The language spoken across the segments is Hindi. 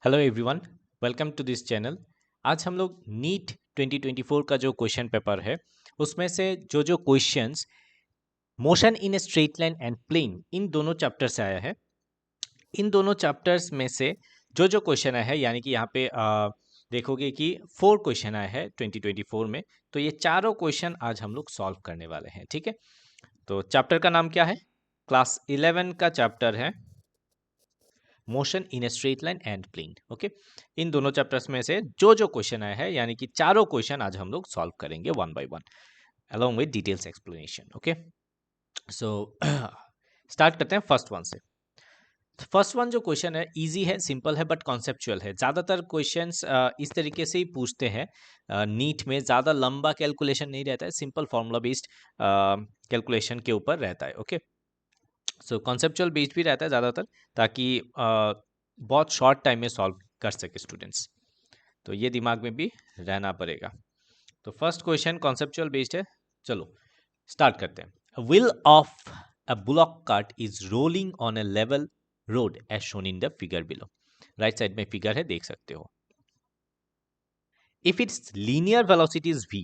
Hello everyone, welcome to this channel. आज हम लोग नीट 2024 का जो क्वेश्चन पेपर है उसमें से जो questions motion in a straight line and plane इन दोनों चैप्टर से आया है, इन दोनों चैप्टर्स में से जो क्वेश्चन आया है, यानी कि यहाँ पे देखोगे कि 4 क्वेश्चन आए हैं 2024 में। तो ये चारों क्वेश्चन आज हम लोग सॉल्व करने वाले हैं। ठीक है, तो चैप्टर का नाम क्या है? क्लास 11 का चैप्टर है motion in a straight line and plane. Okay, इन दोनों चैप्टर्स में से जो क्वेश्चन आया है, यानी कि चारों क्वेश्चन आज हम लोग सॉल्व करेंगे one by one along with details explanation. Okay, so start करते हैं फर्स्ट वन से। फर्स्ट वन जो क्वेश्चन है इजी है, सिंपल है, बट कॉन्सेप्चुअल है। ज़्यादातर क्वेश्चंस इस तरीके से ही पूछते हैं। नीट में ज़्यादा लंबा कैलकुलेशन नहीं रहता है, सिंपल फॉर्मूला बेस्ड कैलकुलेशन के ऊपर रहता है। ओके, सो कॉन्सेप्चुअल बेस्ड भी रहता है ज़्यादातर, ताकि बहुत शॉर्ट टाइम में सॉल्व कर सके स्टूडेंट्स। तो ये दिमाग में भी रहना पड़ेगा। तो फर्स्ट क्वेश्चन कॉन्सेप्चुअल बेस्ड है। चलो स्टार्ट करते हैं। Wheel of a block cart is rolling on a level road as shown in the figure below. Right side में फिगर है, देख सकते हो। If its linear velocity is v,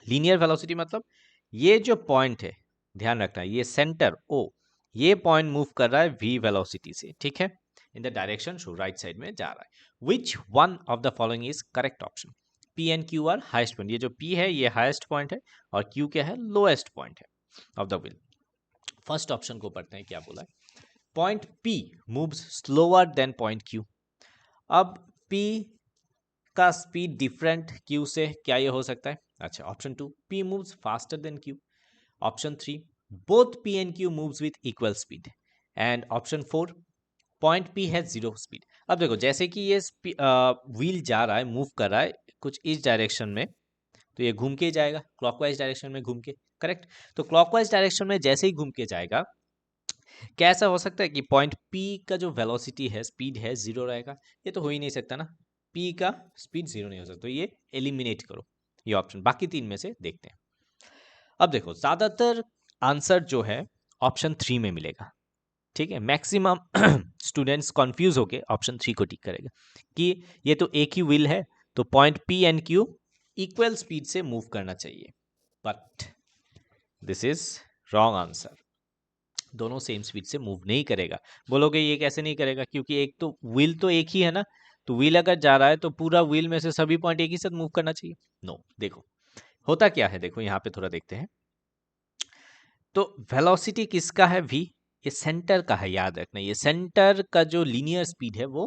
linear velocity मतलब ये जो पॉइंट है, ध्यान रखना, ये सेंटर ओ, ये पॉइंट मूव कर रहा है v वेलोसिटी से। ठीक है, in the direction show, right side में जा रहा है। Which one of the following is correct option? p and q are highest point. ये जो p है ये हाईएस्ट पॉइंट है और q क्या है? लोएस्ट पॉइंट है of the wheel. First option को पढ़ते हैं, क्या बोला है? Point p moves slower then point q। अब p का स्पीड डिफरेंट q से, क्या ये हो सकता है? अच्छा, option 2, p moves faster than q। Option 3, both p and q moves with equal speed. And option 4, point p has zero speed. अब देखो, जैसे कि ये व्हील जा रहा है, मूव कर रहा है कुछ इस डायरेक्शन में, तो ये घूम के ही जाएगा क्लॉकवाइज डायरेक्शन में घूम के। करेक्ट, तो क्लॉकवाइज डायरेक्शन में जैसे ही घूम के जाएगा, क्या ऐसा हो सकता है कि पॉइंट p का जो वेलोसिटी है, स्पीड है, जीरो रहेगा? ये तो हो ही नहीं सकता ना, p का स्पीड जीरो नहीं हो सकता। तो ये एलिमिनेट करो, ये ऑप्शन। बाकी तीन में से देखते हैं। अब देखो, ज्यादातर आंसर जो है ऑप्शन 3 में मिलेगा। ठीक है, मैक्सिमम स्टूडेंट्स कंफ्यूज होके ऑप्शन 3 को टिक करेगा कि ये तो एक ही व्हील है, तो point p and q equal speed से मूव करना चाहिए। But this is wrong answer. दोनों सेम स्पीड से मूव नहीं करेगा। बोलोगे ये कैसे नहीं करेगा? क्योंकि एक तो व्हील तो एक ही है ना, तो व्हील अगर जा रहा है तो पूरा व्हील में से सभी पॉइंट एक ही साथ मूव करना चाहिए। नो, देखो होता क्या है, देखो यहाँ पे थोड़ा देखते हैं। तो वेलोसिटी किसका है? v, ये सेंटर का है, याद रखना। ये सेंटर का जो लीनियर स्पीड है वो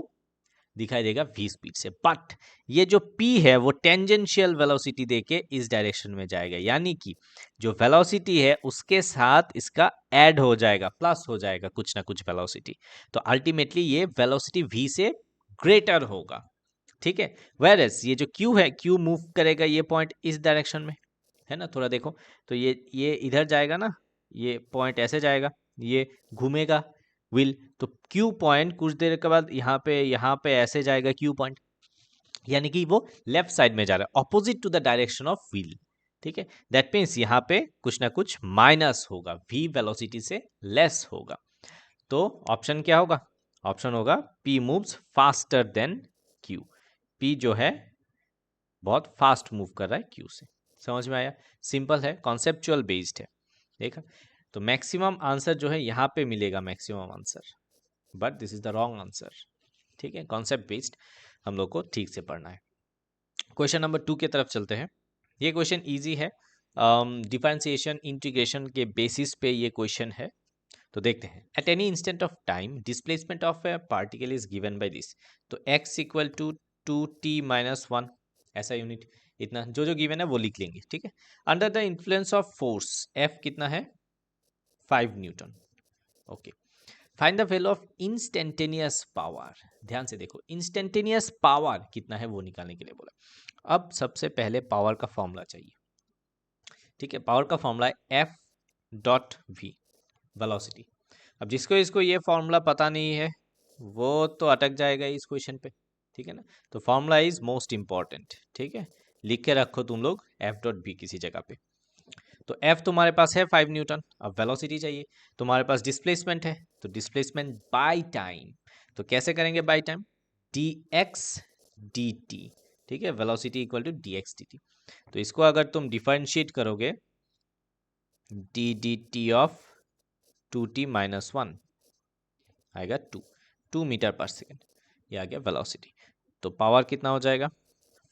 दिखाई देगा v स्पीड से। बट ये जो p है वो टेंजेंशियल वेलोसिटी देके इस डायरेक्शन में जाएगा, यानी कि जो वेलोसिटी है उसके साथ इसका ऐड हो जाएगा, प्लस हो जाएगा कुछ ना कुछ वेलोसिटी। तो अल्टीमेटली ये वेलोसिटी v से ग्रेटर होगा। ठीक है, वेयर एज ये जो q है, q मूव करेगा ये पॉइंट इस डायरेक्शन में, है ना? थोड़ा देखो, तो ये इधर जाएगा ना, ये पॉइंट ऐसे जाएगा, ये घूमेगा व्हील, तो क्यू पॉइंट कुछ देर के बाद यहाँ पे ऐसे जाएगा क्यू पॉइंट, यानी कि वो लेफ्ट साइड में जा रहा है, opposite to the direction of wheel. ठीक है, दैट मीन्स यहाँ पे कुछ ना कुछ माइनस होगा, v वेलोसिटी से लेस होगा। तो ऑप्शन क्या होगा? ऑप्शन होगा p moves faster than q। p जो है बहुत फास्ट मूव कर रहा है q से। समझ में आया? सिंपल है, कॉन्सेप्चुअल बेस्ड है। देखा, तो मैक्सिमम आंसर जो है यहाँ पे मिलेगा, maximum answer, but this is the wrong answer. ठीक है, कॉन्सेप्ट बेस्ड हम लोग को ठीक से पढ़ना है। क्वेश्चन नंबर 2 की तरफ चलते हैं। ये क्वेश्चन इजी है, डिफरेंशिएशन इंटीग्रेशन के बेसिस पे ये क्वेश्चन है। तो देखते हैं। At any instant of time displacement of A particle is given by this. तो x इक्वल टू 2t-1, ऐसा यूनिट, इतना जो गिवन है वो लिख लेंगे। ठीक है, under the influence of force F कितना है? 5 Newton. Okay, find the value of instantaneous power. ध्यान से देखो, इंस्टेंटेनियस पावर कितना है वो निकालने के लिए बोला। अब सबसे पहले पावर का फॉर्मूला चाहिए। ठीक है, पावर का फॉर्मूला है F डॉट V, वेलोसिटी। अब जिसको इसको ये फॉर्मूला पता नहीं है वो तो अटक जाएगा इस क्वेश्चन पे। ठीक है ना, तो फॉर्मूला इज मोस्ट इंपॉर्टेंट। ठीक है, लिख के रखो तुम लोग F डॉट बी किसी जगह पे। तो F तुम्हारे पास है 5 न्यूटन। अब वेलोसिटी चाहिए, तुम्हारे पास डिस्प्लेसमेंट है, तो डिस्प्लेसमेंट बाय टाइम। तो कैसे करेंगे बाय टाइम? dx dt, ठीक है, velocity equal to dx dt। तो इसको अगर तुम डिफरेंशिएट करोगे d dt of 2t minus 1 आएगा 2 मीटर पर सेकेंड, ये आ गया वेलोसिटी। तो पावर कितना हो जाएगा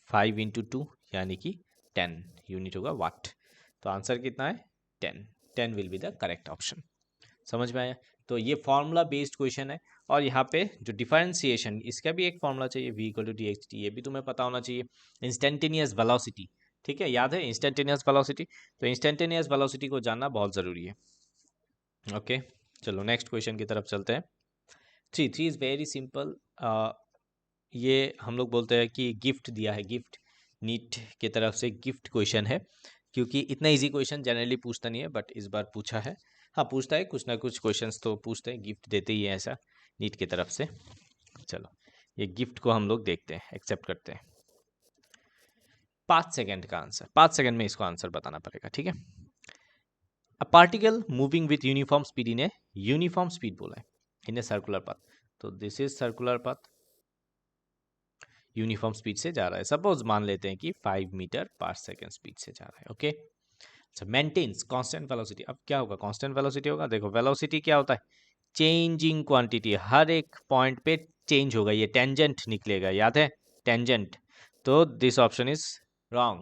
5 इंटू 2 यानी कि 10 यूनिट होगा वाट। तो आंसर कितना है 10 will be the correct option. समझ में आया? तो ये फॉर्मूला बेस्ड क्वेश्चन है और यहाँ पे जो डिफरेंशिएशन इसका भी एक फॉर्मूला चाहिए v equal to D X T, ये भी तुम्हें पता होना चाहिए। इंस्टेंटेनियस वेलोसिटी, ठीक है, याद है इंस्टेंटेनियस वेलोसिटी? तो इंस्टेंटेनियस वेलोसिटी को जानना बहुत ज़रूरी है। ओके चलो नेक्स्ट क्वेश्चन की तरफ चलते हैं। Three is very simple. ये हम लोग बोलते हैं कि गिफ्ट दिया है, गिफ्ट नीट की तरफ से गिफ्ट क्वेश्चन है, क्योंकि इतना इजी क्वेश्चन जनरली पूछता नहीं है, बट इस बार पूछा है। हाँ पूछता है, कुछ ना कुछ क्वेश्चंस तो पूछते हैं, गिफ्ट देते ही है ऐसा नीट की तरफ से। चलो ये गिफ्ट को हम लोग देखते हैं, एक्सेप्ट करते हैं। 5 सेकेंड का आंसर, 5 सेकेंड में इसको आंसर बताना पड़ेगा, ठीक है। A particle moving with uniform speed in a uniform speed बोला है इन ए सर्कुलर पाथ। तो this is circular path, uniform speed से जा रहा है। सपोज मान लेते हैं कि 5 मीटर पर सेकेंड स्पीड से जा रहा है। ओके अच्छा, मेंटेन्स कांस्टेंट वेलोसिटी। अब क्या होगा, कांस्टेंट वेलोसिटी होगा। देखो वेलोसिटी क्या होता है, चेंजिंग क्वांटिटी, हर एक पॉइंट पे चेंज होगा, ये टेंजेंट निकलेगा, याद है टेंजेंट। तो this option is wrong.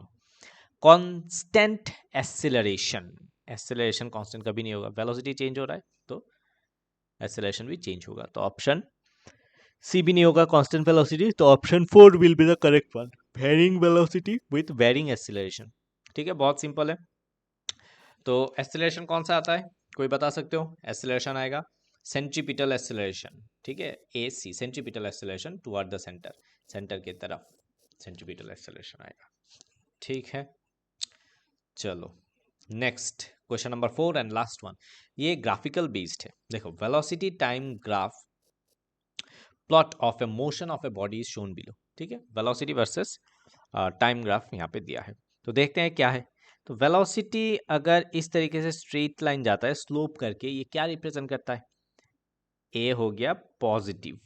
Constant acceleration, acceleration constant कभी नहीं होगा, वेलोसिटी चेंज हो रहा है तो एक्सेलरेशन भी चेंज होगा। तो ऑप्शन सी भी नहीं होगा कांस्टेंट वेलोसिटी, तो option 4 will be the correct one, varying velocity with varying acceleration. ठीक है, बहुत सिंपल है। तो एक्सेलरेशन कौन सा आता है, कोई बता सकते हो? एक्सेलरेशन आएगा सेंट्रीपिटल एक्सेलरेशन, ठीक है, AC centripetal acceleration toward the centre, centre की तरफ सेंट्रीपिटल एक्सेलरेशन आएगा। ठीक है चलो next question number 4 and last one. ये ग्राफिकल बेस्ड है। देखो velocity time graph plot of A motion of a body is shown below, ठीक है, वेलोसिटी वर्सेस टाइम ग्राफ यहाँ पे दिया है। तो देखते हैं क्या है। तो वेलोसिटी अगर इस तरीके से स्ट्रेट लाइन जाता है स्लोप करके, ये क्या रिप्रेजेंट करता है? ए हो गया पॉजिटिव,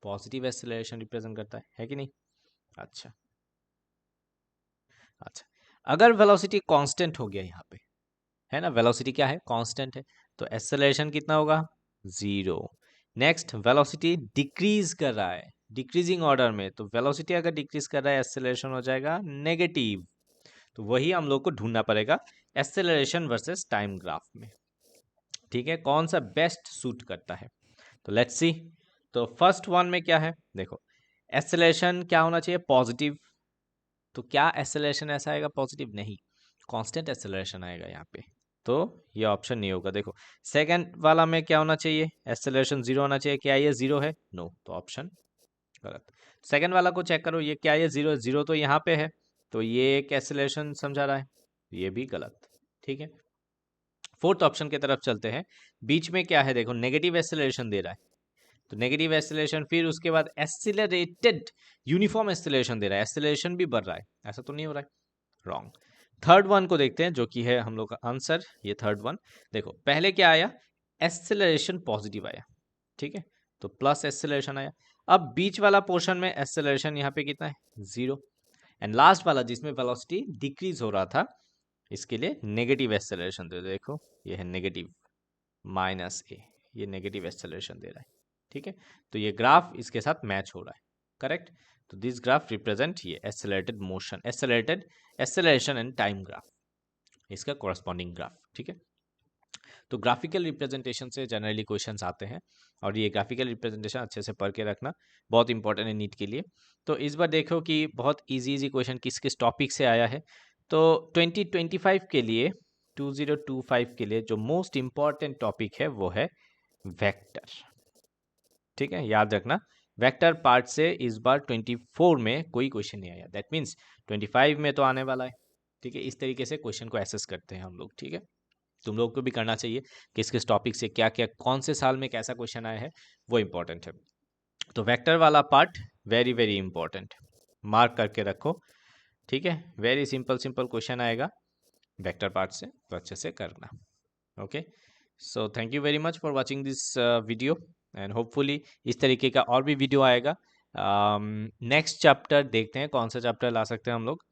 पॉजिटिव एक्सेलरेशन रिप्रेजेंट करता है कि नहीं? अच्छा अच्छा, अगर वेलोसिटी कांस्टेंट हो गया यहाँ पे, है ना, वेलोसिटी क्या है, कांस्टेंट है, तो एक्सेलरेशन कितना होगा? 0। नेक्स्ट वेलोसिटी डिक्रीज कर रहा है, डिक्रीजिंग ऑर्डर में, तो वेलोसिटी अगर डिक्रीज कर रहा है एक्सेलरेशन हो जाएगा नेगेटिव। तो वही हम लोग को ढूंढना पड़ेगा एक्सेलरेशन वर्सेस टाइम ग्राफ में, ठीक है, कौन सा बेस्ट सूट करता है। तो लेट्स सी। तो फर्स्ट वन में क्या है, देखो एक्सेलरेशन क्या होना चाहिए, पॉजिटिव। तो क्या एक्सेलरेशन ऐसा आएगा पॉजिटिव? नहीं, कांस्टेंट एक्सेलरेशन आएगा यहाँ पे, तो ये ऑप्शन नहीं होगा। देखो सेकंड वाला में क्या होना चाहिए, एक्सेलरेशन 0 होना चाहिए, क्या ये 0 है? नो, तो ऑप्शन गलत। सेकंड वाला को चेक करो, ये क्या ये 0 0 तो यहाँ पे है, तो ये एक एक्सेलरेशन समझा रहा है, ये भी गलत। ठीक है, फोर्थ ऑप्शन की तरफ चलते हैं। बीच में क्या है, देखो नेगेटिव एक्सेलरेशन दे रहा है, तो नेगेटिव एक्सेलरेशन, फिर उसके बाद एक्सीलरेटेड यूनिफॉर्म एक्सेलरेशन दे रहा है, एक्सेलरेशन भी बढ़ रहा है, ऐसा तो नहीं हो रहा है, रॉन्ग। थर्ड वन को देखते हैं जो कि है हम लोग का आंसर, ये थर्ड वन। देखो पहले क्या आया, एक्सेलरेशन पॉजिटिव आया, ठीक है, तो प्लस एक्सेलरेशन आया। अब बीच वाला पोर्शन में एक्सेलरेशन यहाँ पे कितना है, 0, एंड लास्ट वाला जिसमें वेलोसिटी डिक्रीज हो रहा था, इसके लिए नेगेटिव एक्सेलरेशन दे, देखो ये है नेगेटिव -a, ये नेगेटिव एक्सेलरेशन दे रहा है, ठीक है। तो ये ग्राफ इसके साथ मैच हो रहा है, करेक्ट। तो दिस ग्राफ रिप्रेजेंट ये accelerated motion, accelerated acceleration and time graph, इसका कॉरस्पॉन्डिंग ग्राफ, ठीक है। तो ग्राफिकल रिप्रेजेंटेशन से जनरली क्वेश्चंस आते हैं, और ये ग्राफिकल रिप्रेजेंटेशन अच्छे से पढ़ के रखना बहुत इंपॉर्टेंट है नीट के लिए। तो इस बार देखो कि बहुत इजी क्वेश्चन किस किस टॉपिक से आया है। तो 2025 के लिए, 2025 के लिए जो मोस्ट इम्पॉर्टेंट टॉपिक है वो है वेक्टर, ठीक है, याद रखना। वेक्टर पार्ट से इस बार 24 में कोई क्वेश्चन नहीं आया, दैट मीन्स 25 में तो आने वाला है, ठीक है। इस तरीके से क्वेश्चन को एसेस करते हैं हम लोग, ठीक है। तुम लोग को भी करना चाहिए, किस किस टॉपिक से क्या क्या कौन से साल में कैसा क्वेश्चन आया है, वो इंपॉर्टेंट है। तो वेक्टर वाला part very very important, mark करके रखो, ठीक है। वेरी सिंपल सिंपल क्वेश्चन आएगा वेक्टर पार्ट से, तो अच्छे से करना। Okay, so thank you very much for watching this video, and hopefully इस तरीके का और भी वीडियो आएगा। नेक्स्ट चैप्टर देखते हैं कौन सा चैप्टर ला सकते हैं हम लोग।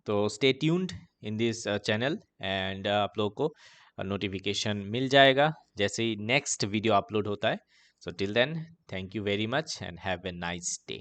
तो stay tuned in this channel and आप लोगों को नोटिफिकेशन मिल जाएगा जैसे ही नेक्स्ट वीडियो अपलोड होता है। So till then, thank you very much and have a nice day.